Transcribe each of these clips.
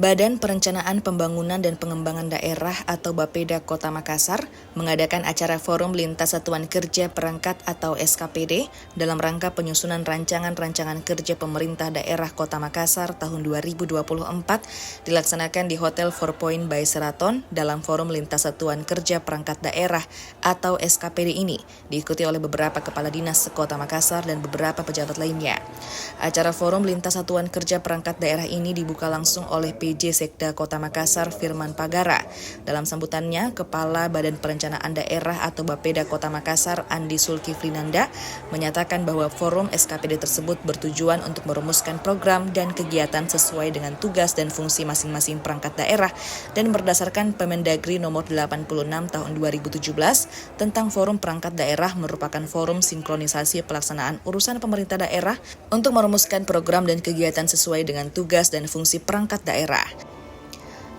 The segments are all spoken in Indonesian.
Badan Perencanaan Pembangunan dan Pengembangan Daerah atau Bapeda Kota Makassar mengadakan acara Forum Lintas Satuan Kerja Perangkat atau SKPD dalam rangka penyusunan rancangan-rancangan kerja pemerintah daerah Kota Makassar tahun 2024 dilaksanakan di Hotel Four Point by Sheraton dalam Forum Lintas Satuan Kerja Perangkat Daerah atau SKPD ini diikuti oleh beberapa kepala dinas sekota Makassar dan beberapa pejabat lainnya. Acara Forum Lintas Satuan Kerja Perangkat Daerah ini dibuka langsung oleh PJ Sekda Kota Makassar Firman Pagara. Dalam sambutannya, Kepala Badan Perencanaan Daerah atau Bapeda Kota Makassar Andi Sulkiflinanda menyatakan bahwa forum SKPD tersebut bertujuan untuk merumuskan program dan kegiatan sesuai dengan tugas dan fungsi masing-masing perangkat daerah dan berdasarkan Permendagri nomor 86 tahun 2017 tentang Forum Perangkat Daerah merupakan forum sinkronisasi pelaksanaan urusan pemerintah daerah untuk merumuskan program dan kegiatan sesuai dengan tugas dan fungsi perangkat daerah.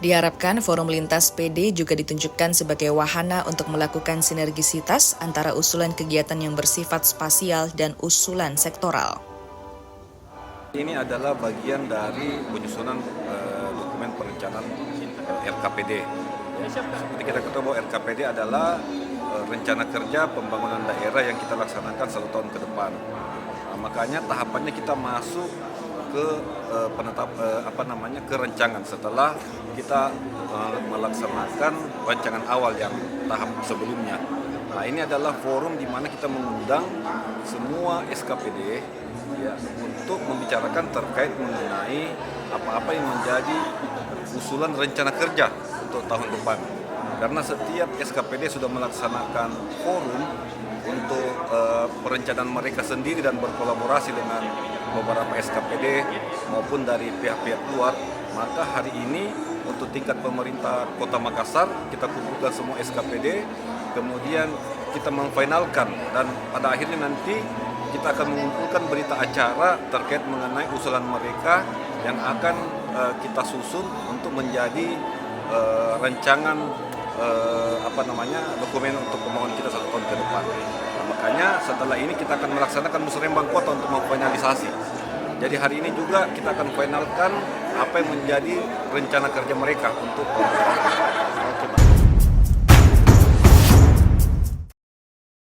Diharapkan forum lintas PD juga ditunjukkan sebagai wahana untuk melakukan sinergisitas antara usulan kegiatan yang bersifat spasial dan usulan sektoral. Ini adalah bagian dari penyusunan dokumen perencanaan RKPD. Seperti kita ketahui bahwa RKPD adalah rencana kerja pembangunan daerah yang kita laksanakan 1 tahun ke depan. Makanya tahapannya kita masuk ke ke rancangan setelah kita melaksanakan rancangan awal yang tahap sebelumnya. Nah, ini adalah forum di mana kita mengundang semua SKPD ya untuk membicarakan terkait mengenai apa-apa yang menjadi usulan rencana kerja untuk tahun depan. Karena setiap SKPD sudah melaksanakan forum untuk perencanaan mereka sendiri dan berkolaborasi dengan beberapa SKPD maupun dari pihak-pihak luar, maka hari ini untuk tingkat pemerintah Kota Makassar kita kumpulkan semua SKPD, kemudian kita memfinalkan dan pada akhirnya nanti kita akan mengumpulkan berita acara terkait mengenai usulan mereka yang akan kita susun untuk menjadi rancangan dokumen untuk pembangunan kita 1 tahun ke depan. Nah, makanya setelah ini kita akan melaksanakan musrembang kota untuk memfinalisasi. Jadi hari ini juga kita akan finalkan apa yang menjadi rencana kerja mereka untuk